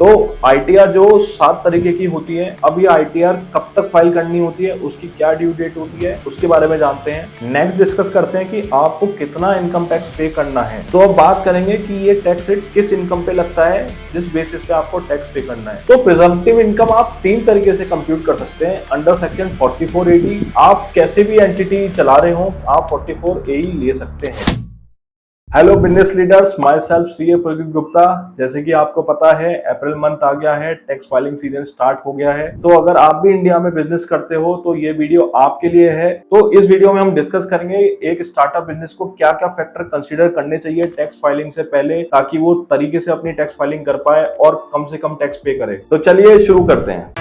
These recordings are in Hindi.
तो ITR जो 7 तरीके की होती है, अब ये ITR कब तक फाइल करनी होती है, उसकी क्या ड्यू डेट होती है, उसके बारे में जानते हैं। नेक्स्ट डिस्कस करते हैं कि आपको कितना इनकम टैक्स पे करना है। तो अब बात करेंगे कि ये टैक्स रेट किस इनकम पे लगता है, जिस बेसिस पे आपको टैक्स पे करना है। तो प्रिजम्प्टिव इनकम आप 3 तरीके से कंप्यूट कर सकते हैं अंडर सेक्शन 44AD। आप कैसे भी एंटिटी चला रहे हो, आप 44AE ले सकते हैं। Hello business leaders, my self CA पुलकित गुप्ता। जैसे कि आपको पता है अप्रैल मंथ आ गया है, टैक्स फाइलिंग सीजन स्टार्ट हो गया है। तो अगर आप भी इंडिया में बिजनेस करते हो तो ये वीडियो आपके लिए है। तो इस वीडियो में हम डिस्कस करेंगे एक स्टार्टअप बिजनेस को क्या क्या फैक्टर कंसीडर करने चाहिए टैक्स फाइलिंग से पहले, ताकि वो तरीके से अपनी टैक्स फाइलिंग कर पाए और कम से कम टैक्स पे करे। तो चलिए शुरू करते हैं।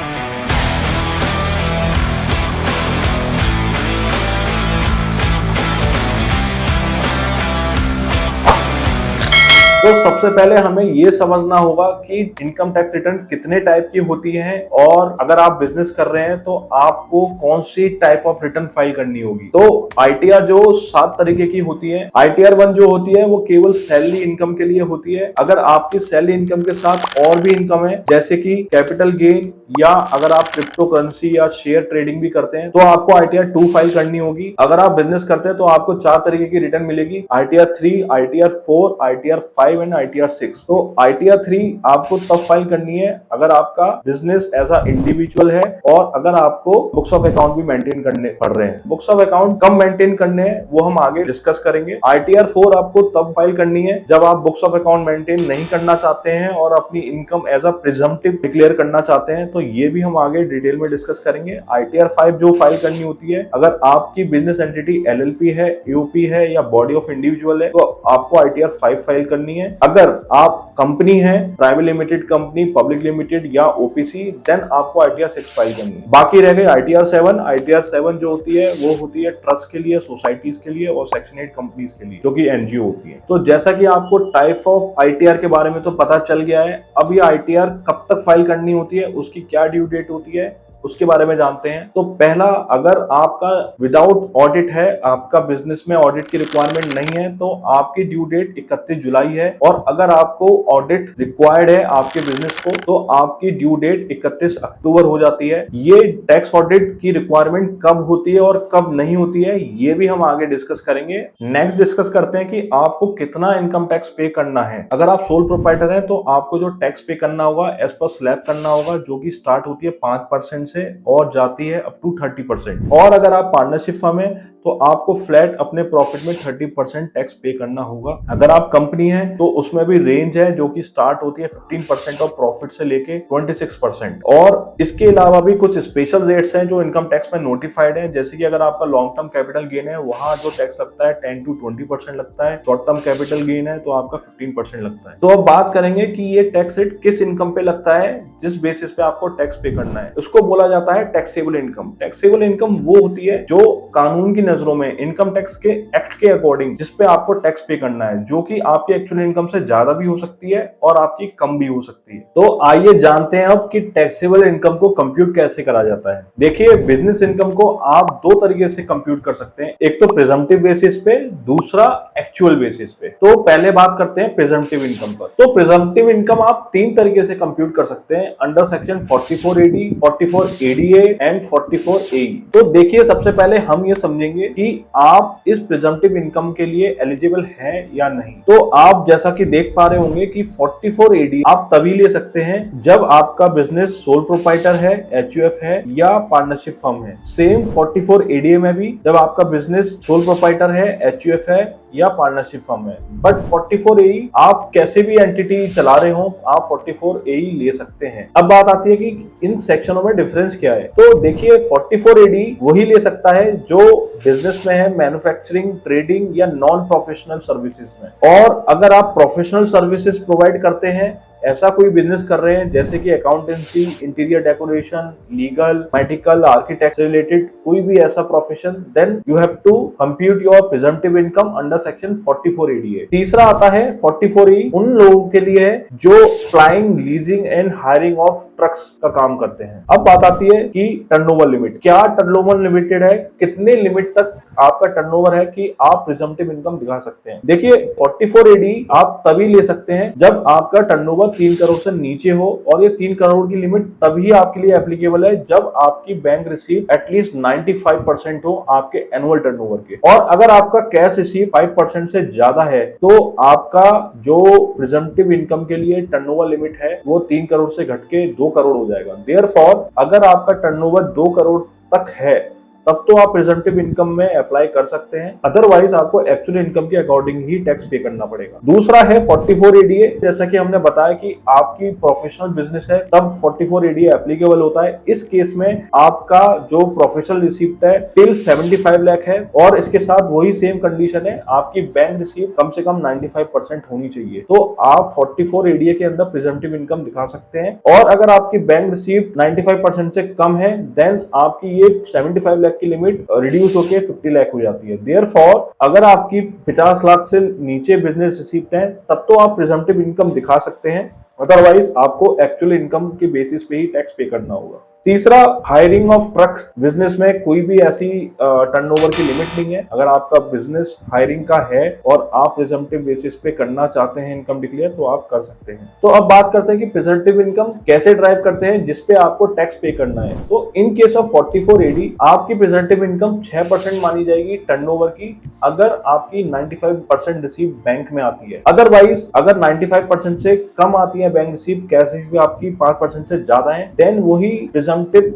तो सबसे पहले हमें ये समझना होगा कि इनकम टैक्स रिटर्न कितने टाइप की होती है, और अगर आप बिजनेस कर रहे हैं तो आपको कौन सी टाइप ऑफ रिटर्न फाइल करनी होगी। तो ITR जो 7 तरीके की होती है, ITR 1 जो होती है वो केवल सैलरी इनकम के लिए होती है। अगर आपकी सैलरी इनकम के साथ और भी इनकम है, जैसे कि कैपिटल गेन, या अगर आप क्रिप्टो करेंसी या शेयर ट्रेडिंग भी करते हैं, तो आपको ITR 2 फाइल करनी होगी। अगर आप बिजनेस करते हैं तो आपको 4 तरीके की रिटर्न मिलेगी, ITR 3, ITR 4, ITR 5 and ITR 6। तो ITR 3 आपको तब फाइल करनी है अगर आपका बिजनेस एज अ इंडिविजुअल है, और अगर आपको बुक्स ऑफ अकाउंट भी मेंटेन करने पड़ रहे हैं। बुक्स ऑफ अकाउंट कब मेंटेन करने हैं वो हम आगे डिस्कस करेंगे। ITR 4 आपको तब फाइल करनी है जब आप बुक्स ऑफ अकाउंट मेंटेन नहीं करना चाहते हैं और अपनी income as a presumptive declare करना चाहते हैं, तो ये भी हम आगे डिटेल में डिस्कस करेंगे। ITR 5 जो फाइल करनी होती है अगर आपकी बिजनेस एंटिटी LLP है, UP है या बॉडी ऑफ इंडिविजुअल है, तो आपको ITR 5 फाइल करनी है। अगर आप कंपनी है, private limited company, public limited या OPC, देन आपको ITR 6 फाइल करनी है। बाकी रह गई ITR 7। ITR 7 जो होती है वो होती है ट्रस्ट के लिए, सोसाइटीज के लिए और सेक्शन 8 कंपनीज के लिए, जो कि NGO होती है। तो जैसा कि आपको टाइप ऑफ ITR के बारे में तो पता चल गया है, अब ये ITR कब तक फाइल करनी होती है, उसकी क्या ड्यू डेट होती है, उसके बारे में जानते हैं। तो पहला, अगर आपका विदाउट ऑडिट है, आपका बिजनेस में ऑडिट की रिक्वायरमेंट नहीं है, तो आपकी ड्यू डेट 31 जुलाई है। और अगर आपको ऑडिट रिक्वायर्ड है आपके बिजनेस को, तो आपकी ड्यू डेट 31 अक्टूबर हो जाती है। ये टैक्स ऑडिट की रिक्वायरमेंट कब होती है और कब नहीं होती है, ये भी हम आगे डिस्कस करेंगे। नेक्स्ट डिस्कस करते हैं कि आपको कितना इनकम टैक्स पे करना है। अगर आप सोल प्रोप्राइटर हैं तो आपको जो टैक्स पे करना होगा एज पर स्लैब करना होगा, जो कि स्टार्ट होती है 5% से और जाती है अप टू 30%। और अगर आप पार्टनरशिप फर्म है तो आपको फ्लैट अपने प्रॉफिट में 30% टैक्स पे करना होगा। अगर आप कंपनी है तो उसमें भी रेंज है, जो कि स्टार्ट होती है 15% ऑफ प्रॉफिट से लेके 26%। और इसके अलावा भी कुछ स्पेशल रेट्स हैं जो इनकम टैक्स में नोटिफाइड है, जैसे कि अगर आपका लॉन्ग टर्म कैपिटल गेन है, वहां जो टैक्स लगता है 10 to 20% लगता है। शॉर्ट टर्म कैपिटल गेन है तो आपका 15% लगता है। तो अब बात करेंगे कि ये टैक्स रेट किस इनकम पे लगता है, जिस बेसिस पे आपको टैक्स पे करना है। उसको बोला जाता है टैक्सेबल इनकम। टैक्सेबल इनकम वो होती है जो कानून की नजरों में इनकम टैक्स के एक्ट के अकॉर्डिंग जिस पे आपको टैक्स पे करना है, जो कि आपकी एक्चुअल इनकम से ज्यादा भी हो सकती है और आपकी कम भी हो सकती है। तो आइए जानते हैं अब कि टैक्सेबल इनकम को कंप्यूट कैसे करा जाता है। देखिए, बिजनेस इनकम को आप 2 तरीके से कंप्यूट कर सकते हैं, एक तो प्रिजम्प्टिव बेसिस पे, दूसरा एक्चुअल बेसिस पे। तो पहले बात करते हैं प्रिजम्प्टिव इनकम पर। तो प्रिजम्प्टिव इनकम आप 3 तरीके से कंप्यूट कर सकते हैं under section 44AD, 44ADA and 44AE। तो देखिए, सबसे पहले हम ये समझेंगे कि आप इस प्रिजम्प्टिव इनकम के लिए एलिजिबल हैं या नहीं। तो आप जैसा कि देख पा रहे होंगे कि 44AD आप तभी ले सकते हैं जब आपका बिजनेस सोल प्रोप्राइटर है, HUF है या पार्टनरशिप फर्म है। सेम 44ADA में भी जब आपका बिजनेस सोल प्रोप्राइटर है, HUF है या पार्टनरशिप फर्म है। बट 44AE आप कैसे भी एंटिटी चला रहे हो, आप 44AE ले सकते हैं। अब बात आती है कि इन सेक्शनों में डिफरेंस क्या है। तो देखिए, 44AD वही ले सकता है जो बिजनेस में है, मैन्युफैक्चरिंग, ट्रेडिंग या नॉन प्रोफेशनल सर्विसेज में। और अगर आप प्रोफेशनल सर्विसेज प्रोवाइड करते हैं, ऐसा कोई बिजनेस कर रहे हैं जैसे कि accountancy, interior decoration, legal, medical, architect related कोई भी ऐसा profession, then you have to compute your presumptive income under section 44ADA। तीसरा आता है 44E, उन लोगों के लिए है जो plying, leasing and hiring of trucks का काम करते हैं। अब बात आती है कि टर्नओवर लिमिट, क्या टर्नओवर लिमिटेड है, कितने लिमिट तक आपका टर्नओवर है कि आप प्रिजम्प्टिव इनकम दिखा सकते हैं। देखिए, 44AD आप तभी ले सकते हैं जब आपका टर्नओवर 3 करोड़ से नीचे हो, और ये 3 करोड़ की लिमिट तभी आपके लिए एप्लीकेबल है जब आपकी बैंक रिसीव एटलीस्ट 95% हो आपके एनुअल टर्नओवर के। और अगर आपका कैश रिसीव 5% से ज्यादा है तो आपका जो प्रिजम्पटिव इनकम के लिए टर्नओवर लिमिट है वो 3 करोड़ से घट के 2 करोड़ हो जाएगा। देयरफॉर अगर आपका टर्नओवर 2 करोड़ तक है तब तो आप प्रिजम्पटिव इनकम में अप्लाई कर सकते हैं, अदरवाइज आपको एक्चुअल इनकम के अकॉर्डिंग ही टैक्स पे करना पड़ेगा। दूसरा है 44 एडीए। जैसा कि हमने बताया कि आपकी प्रोफेशनल बिजनेस है तब 44 एडीए एप्लीकेबल होता है। इस केस में आपका जो प्रोफेशनल रिसीप्ट है टिल 75 लाख है, और इसके साथ वही सेम कंडीशन है, आपकी बैंक रिसीप्ट कम से कम 95% होनी चाहिए। तो आप 44 एडीए के अंदर प्रिजम्पटिव इनकम दिखा सकते हैं। और अगर आपकी बैंक रिसीप्ट 95% से कम है देन आपकी ये 75 लाख की लिमिट रिड्यूस होके 50 लाख हो जाती है। देयरफॉर अगर आपकी 50 लाख से नीचे बिजनेस रिसीप्ट है तब तो आप प्रिजम्पटिव इनकम दिखा सकते हैं, अदरवाइज आपको एक्चुअल इनकम के बेसिस पे ही टैक्स पे करना होगा। तीसरा, हायरिंग ऑफ ट्रक। बिजनेस में कोई भी ऐसी टर्नओवर की लिमिट नहीं है। अगर आपका बिजनेस हायरिंग का है और आप प्रिजम्पटिव बेसिस पे करना चाहते हैं इनकम डिक्लेयर तो आप कर सकते हैं। तो अब बात करते हैं कि प्रिजम्पटिव इनकम कैसे ड्राइव करते हैं जिसपे आपको टैक्स पे करना है। तो इन केस ऑफ 44 एडी आपकी प्रिजम्पटिव इनकम 6% मानी जाएगी टर्नओवर की अगर आपकी 95% रिसीव बैंक में आती है। अदरवाइज अगर 95% से कम आती है बैंक रिसीव, कैश रिसीव आपकी 5% से ज्यादा है, देन वही प्रिजम्पटिव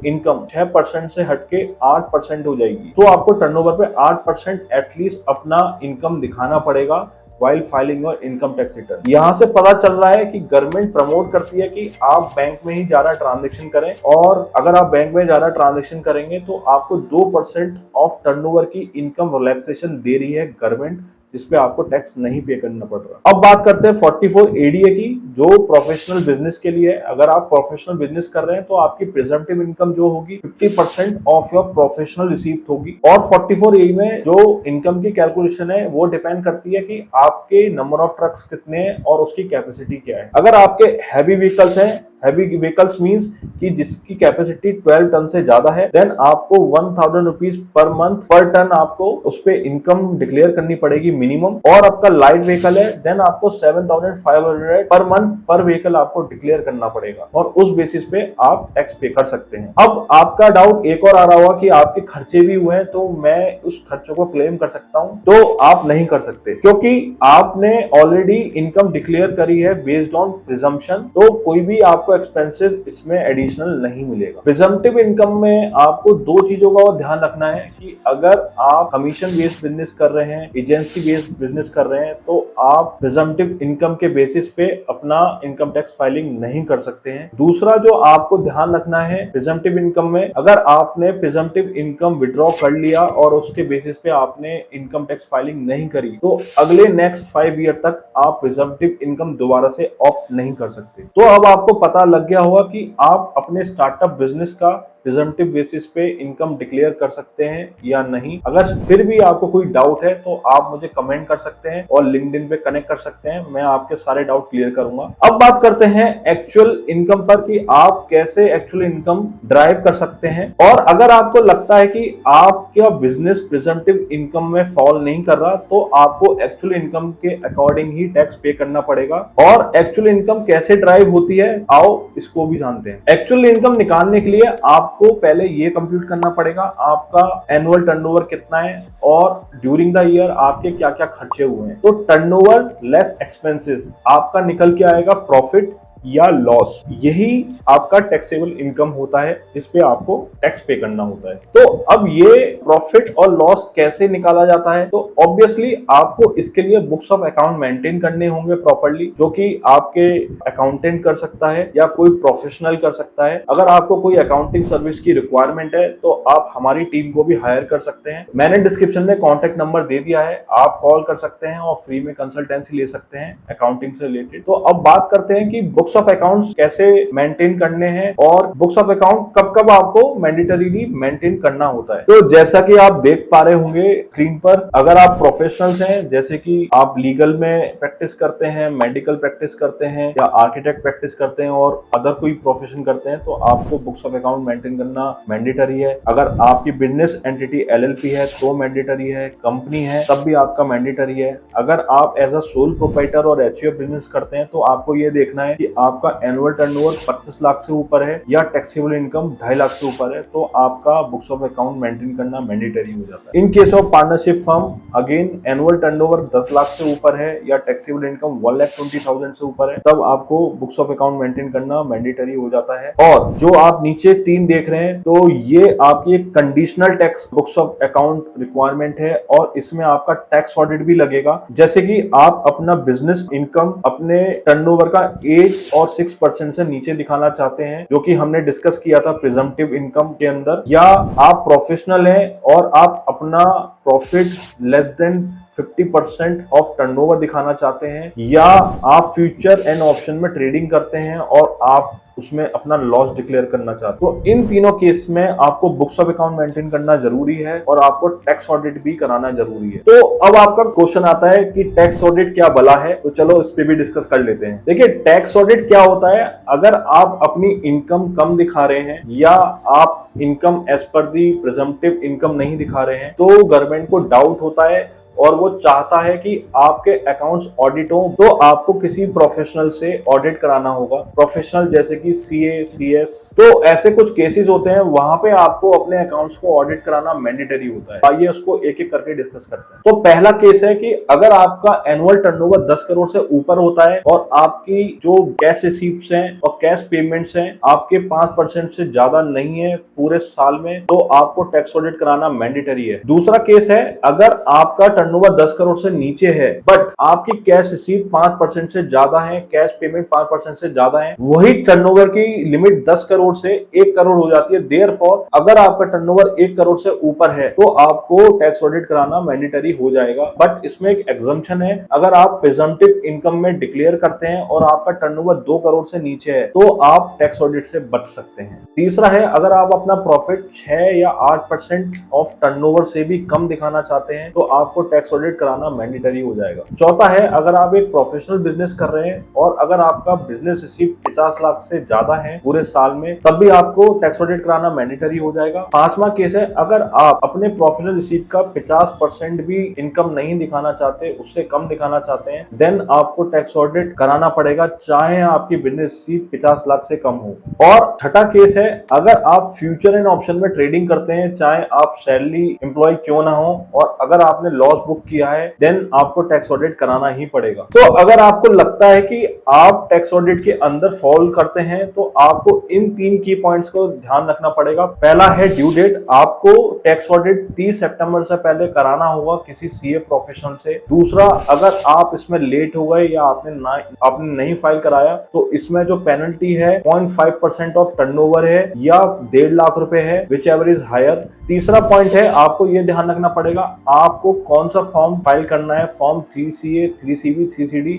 इनकम 6% से हटके 8% हो जाएगी। तो आपको टर्नओवर पे 8% एटलीस्ट अपना इनकम दिखाना पड़ेगा वाइल फाइलिंग और इनकम टैक्स रिटर्न। यहाँ से पता चल रहा है कि गवर्नमेंट प्रमोट करती है कि आप बैंक में ही ज्यादा ट्रांजैक्शन करें, और अगर आप बैंक में ज्यादा ट्रांजैक्शन करेंगे तो आपको 2% ऑफ टर्नओवर की इनकम रिलैक्सेशन दे रही है गवर्नमेंट, जिसपे आपको टैक्स नहीं पे करना पड़ रहा। अब बात करते हैं 44 एडीए की जो प्रोफेशनल बिजनेस के लिए है। अगर आप प्रोफेशनल बिजनेस कर रहे हैं तो आपकी प्रिजम्पटिव इनकम जो होगी 50% ऑफ योर प्रोफेशनल रिसीप्ट होगी। और 44 ए में जो इनकम की कैलकुलेशन है वो डिपेंड करती है कि आपके नंबर ऑफ ट्रक्स कितने हैं और उसकी कैपेसिटी क्या है। अगर आपके हैवी व्हीकल्स हैं, हैवी व्हीकल्स मींस कि जिसकी कैपेसिटी 12 टन से ज्यादा है, देन आपको 1000 रुपीज पर मंथ पर टन आपको उस पे इनकम डिक्लेयर करनी पड़ेगी मिनिमम। और आपका लाइट व्हीकल है देन आपको 7500 पर मंथ पर व्हीकल आपको डिक्लेयर करना पड़ेगा, और उस बेसिस पे आप टैक्स पे कर सकते हैं। अब आपका डाउट एक और आ रहा होगा कि आपके खर्चे भी हुए हैं तो मैं उस खर्चों को क्लेम कर सकता हूं, तो आप नहीं कर सकते क्योंकि आपने ऑलरेडी इनकम डिक्लेयर करी है बेस्ड ऑन प्रिजम्पशन। तो कोई भी आपको एक्सपेंसेस इसमें एडिशनल नहीं मिलेगा। प्रिजम्पटिव इनकम में आपको दो चीजों का ध्यान रखना है कि अगर आप कमीशन बेस्ड बिजनेस कर रहे हैं, एजेंसी बेस्ड बिजनेस कर रहे हैं, तो आप प्रिजम्पटिव इनकम के बेसिस पे अपना इनकम टैक्स फाइलिंग नहीं कर सकते हैं। दूसरा जो आपको ध्यान रखना है प्रिजम्पटिव इनकम में, अगर आपने प्रिजम्पटिव इनकम विड्रॉ कर लिया और उसके बेसिस पे आपने इनकम टैक्स फाइलिंग नहीं करी तो अगले नेक्स्ट 5 ईयर तक आप प्रिजम्पटिव इनकम दोबारा से ऑप्ट नहीं कर सकते। तो अब आपको पता लग गया होगा कि आप अपने स्टार्टअप बिजनेस का प्रिजम्पटिव बेसिस पे इनकम डिक्लेयर कर सकते हैं या नहीं। अगर फिर भी आपको कोई डाउट है तो आप मुझे कमेंट कर सकते हैं और लिंक्डइन पे कनेक्ट कर सकते हैं, मैं आपके सारे डाउट क्लियर करूंगा। अब बात करते हैं एक्चुअल इनकम पर कि आप कैसे एक्चुअल इनकम ड्राइव कर सकते हैं। और अगर आपको लगता है कि आपका बिजनेस प्रिजम्पटिव इनकम में फॉल नहीं कर रहा तो आपको एक्चुअल इनकम के अकॉर्डिंग ही टैक्स पे करना पड़ेगा। और एक्चुअल इनकम कैसे ड्राइव होती है आओ इसको भी जानते हैं। एक्चुअल इनकम निकालने के लिए आपको पहले ये कंप्यूट करना पड़ेगा आपका एनुअल टर्नओवर कितना है और ड्यूरिंग द ईयर आपके क्या क्या खर्चे हुए हैं। तो टर्नओवर लेस एक्सपेंसेस आपका निकल के आएगा प्रॉफिट या लॉस, यही आपका टैक्सेबल इनकम होता है जिसपे आपको टैक्स पे करना होता है। तो अब ये प्रॉफिट और लॉस कैसे निकाला जाता है, तो ऑब्वियसली आपको इसके लिए बुक्स ऑफ अकाउंट मेंटेन करने होंगे प्रॉपर्ली, जो कि आपके अकाउंटेंट कर सकता है या कोई प्रोफेशनल कर सकता है। अगर आपको कोई अकाउंटिंग सर्विस की रिक्वायरमेंट है तो आप हमारी टीम को भी हायर कर सकते हैं। मैंने डिस्क्रिप्शन में कॉन्टेक्ट नंबर दे दिया है, आप कॉल कर सकते हैं और फ्री में कंसल्टेंसी ले सकते हैं अकाउंटिंग से रिलेटेड। तो अब बात करते हैं कि बुक्स ऑफ अकाउंट्स कैसे मेंटेन करने हैं और बुक्स ऑफ अकाउंट कब कब आपको मैंडेटरीली मेंटेन करना होता है। तो जैसा कि आप देख पा रहे होंगे स्क्रीन पर, अगर आप प्रोफेशनल्स हैं जैसे कि आप लीगल में प्रैक्टिस करते हैं, मेडिकल प्रैक्टिस करते हैं या आर्किटेक्ट प्रैक्टिस करते हैं और अदर कोई प्रोफेशन करते हैं तो आपको बुक्स ऑफ अकाउंट मेंटेन करना मैंडेटरी है। अगर आपकी बिजनेस एंटिटी एलएलपी है तो मैंडेटरी है, कंपनी है तब भी आपका मैंडेटरी है। अगर आप एज अ सोल प्रोप्राइटर और एचयूएफ बिजनेस करते हैं तो आपको ये देखना है कि आपका एनुअल टर्नओवर 25 लाख से ऊपर है या टैक्सेबल इनकम 2.5 लाख से ऊपर है तो आपका बुक्स ऑफ अकाउंट मेंटेन करना मैंडेटरी हो जाता है। In case of partnership firm again annual turnover 10 lakh से ऊपर है या टैक्सेबल इनकम 1,20,000 से ऊपर है तब आपको बुक्स ऑफ अकाउंट मेंटेन करना मैंडेटरी हो जाता है। और जो आप नीचे 3 देख रहे हैं तो ये आपकी एक conditional tax books of account requirement है और इसमें आपका टैक्स ऑडिट भी लगेगा। जैसे कि आप अपना बिजनेस इनकम अपने टर्नओवर का 8 और 6% से नीचे दिखाना चाहते हैं जो कि हमने डिस्कस किया था प्रिजम्पटिव इनकम के अंदर, या आप प्रोफेशनल हैं और आप अपना profit less than 50% of turnover दिखाना चाहते हैं, या आप फ्यूचर एंड ऑप्शन में ट्रेडिंग करते हैं और आप उसमें अपना लॉस डिक्लेयर करना चाहते हो। तो इन तीनों केस में आपको बुक्स ऑफ अकाउंट मेंटेन करना जरूरी है और आपको टैक्स ऑडिट भी कराना जरूरी है। तो अब आपका क्वेश्चन आता है कि टैक्स ऑडिट क्या भला है, तो चलो इस पे भी डिस्कस कर लेते हैं। देखिए टैक्स ऑडिट क्या होता है, अगर आप अपनी इनकम कम दिखा रहे हैं या आप इनकम एज पर दी प्रिजम्पटिव इनकम नहीं दिखा रहे हैं तो गवर्नमेंट को डाउट होता है और वो चाहता है कि आपके अकाउंट्स ऑडिट हो, तो आपको किसी प्रोफेशनल से ऑडिट कराना होगा। प्रोफेशनल जैसे कि सीए, सीएस, तो ऐसे कुछ केसेस होते हैं वहां पे आपको अपने अकाउंट्स को ऑडिट कराना मैंडेटरी होता है। आइए उसको एक एक करके डिस्कस करते हैं। तो पहला केस है कि अगर आपका एनुअल टर्नओवर 10 करोड़ से ऊपर होता है और आपकी जो कैश रिसीप्ट्स हैं और कैश पेमेंट्स हैं आपके 5% से ज्यादा नहीं है पूरे साल में, तो आपको टैक्स ऑडिट कराना मैंडेटरी है। दूसरा केस है अगर आपका टर्नओवर 10 करोड़ से नीचे है बट आपकी कैश रिसीव 5% से ज्यादा है, कैश पेमेंट 5% से ज्यादा है, वही टर्नओवर की लिमिट 10 करोड़ से 1 करोड़ हो जाती है। देयरफॉर अगर आपका टर्नओवर 1 करोड़ से ऊपर है तो आपको टैक्स ऑडिट कराना मैंडेटरी हो जाएगा। बट इसमें एक एग्जम्पशन है, अगर आप प्रिजम्पटिव इनकम में डिक्लेयर करते हैं और आपका टर्नओवर 2 करोड़ से नीचे है तो आप टैक्स ऑडिट से बच सकते हैं। तीसरा है अगर आप अपना प्रॉफिट 6 या 8% ऑफ टर्नओवर से भी कम दिखाना चाहते हैं तो आपको टैक्स ऑडिट कराना मैंडेटरी हो जाएगा। चौथा है अगर आप एक प्रोफेशनल बिजनेस कर रहे हैं और अगर आपका बिजनेस रिसीव 50 लाख से ज्यादा है पूरे साल में तब भी आपको टैक्स ऑडिट कराना मैंडेटरी हो जाएगा। पांचवा केस है अगर आप अपने प्रोफेशनल रिसीव का 50% भी इनकम नहीं दिखाना चाहते, उससे कम दिखाना चाहते हैं, देन आपको टैक्स ऑडिट कराना पड़ेगा चाहे आपकी बिजनेस रिसीव 50 लाख से कम हो। और छठा केस है अगर आप फ्यूचर एंड ऑप्शन में ट्रेडिंग करते हैं चाहे आप सैलरी एम्प्लॉय क्यों ना हो और अगर आपने लॉस बुक किया है देन आपको टैक्स ऑडिट कराना ही पड़ेगा। तो अगर आपको लगता है कि आप टैक्स ऑडिट के अंदर फॉल करते हैं तो आपको इन 3 की पॉइंट्स को ध्यान रखना पड़ेगा। पहला है ड्यू डेट, आपको टैक्स ऑडिट 30 सितंबर से पहले कराना होगा किसी सीए प्रोफेशनल से। दूसरा अगर आप इसमें लेट हो गए या आपने नहीं फाइल कराया तो इसमें जो पेनल्टी है 0.5% ऑफ टर्नओवर है या 1.5 लाख रुपए है, विच एवर इज हायर। तीसरा पॉइंट है आपको यह ध्यान रखना पड़ेगा आपको कौन सा फॉर्म फाइल करना है, फॉर्म 3CA, 3CB, 3CD,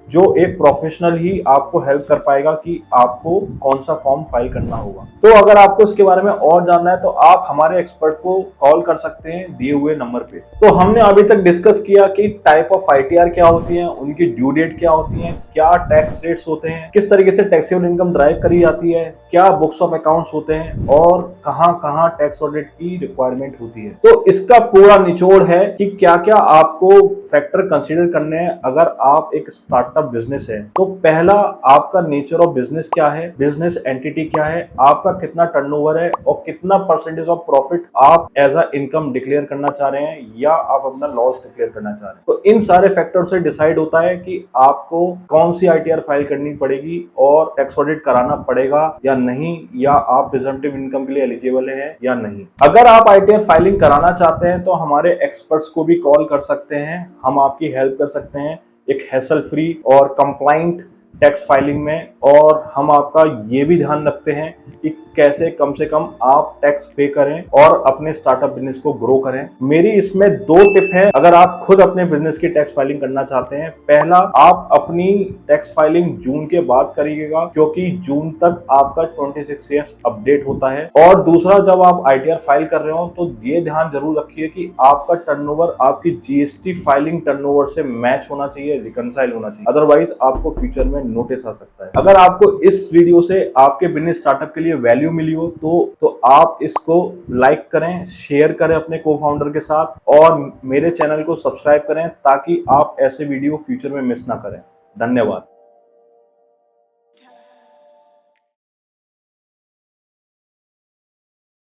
जो एक प्रोफेशनल ही आपको हेल्प कर पाएगा कि आपको कौन सा फॉर्म फाइल करना होगा। तो अगर आपको इसके बारे में और जानना है तो आप हमारे एक्सपर्ट को कॉल कर सकते हैं दिए हुए नंबर पे। तो हमने अभी तक डिस्कस किया कि टाइप ऑफ ITR क्या होती है, उनकी ड्यू डेट क्या होती है, क्या टैक्स रेट्स होते हैं, किस तरीके से टैक्सेबल इनकम ड्राइव करी जाती है, क्या बुक्स ऑफ अकाउंट्स होते हैं और कहां टैक्स ऑडिट की रिक्वायरमेंट होती है। तो इसका पूरा निचोड़ है कि क्या क्या आपको फैक्टर कंसीडर करने हैं अगर आप एक स्टार्टअप बिजनेस है। तो पहला आपका नेचर ऑफ बिजनेस क्या है, बिजनेस एंटिटी क्या है, आपका कितना टर्नओवर है और कितना परसेंटेज ऑफ प्रॉफिट आप एज अ इनकम डिक्लेयर करना चाह रहे हैं या आप अपना लॉस डिक्लेयर करना चाह रहे हैं। तो इन सारे फैक्टर से डिसाइड होता है कि आपको कौन सी ITR फाइल करनी पड़ेगी और टैक्स ऑडिट कराना पड़ेगा या नहीं, या आप प्रिजम्पटिव इनकम के लिए एलिजिबल है या नहीं। अगर आप ITR फाइलिंग कराना चाहते हैं तो हमारे एक्सपर्ट्स को भी कॉल कर सकते हैं, हम आपकी हेल्प कर सकते हैं एक हैसल फ्री और कंप्लाइंट टैक्स फाइलिंग में। और हम आपका ये भी ध्यान रखते हैं कि कैसे कम से कम आप टैक्स पे करें और अपने स्टार्टअप बिजनेस को ग्रो करें। मेरी इसमें 2 टिप है अगर आप खुद अपने बिजनेस की टैक्स फाइलिंग करना चाहते हैं। पहला, आप अपनी टैक्स फाइलिंग जून के बाद करिएगा क्योंकि जून तक आपका 26 ईयर्स अपडेट होता है। और दूसरा, जब आप ITR फाइल कर रहे हो तो ये ध्यान जरूर रखिए कि आपका टर्नओवर आपकी GST फाइलिंग टर्नओवर से मैच होना चाहिए, रिकंसाइल होना चाहिए, अदरवाइज आपको फ्यूचर में नोटिस आ सकता है। अगर आपको इस वीडियो से आपके बिजनेस स्टार्टअप के लिए वैल्यू मिली हो तो आप इसको लाइक करें, शेयर करें अपने को-फाउंडर के साथ और मेरे चैनल को सब्सक्राइब करें ताकि आप ऐसे वीडियो फ्यूचर में मिस ना करें। धन्यवाद।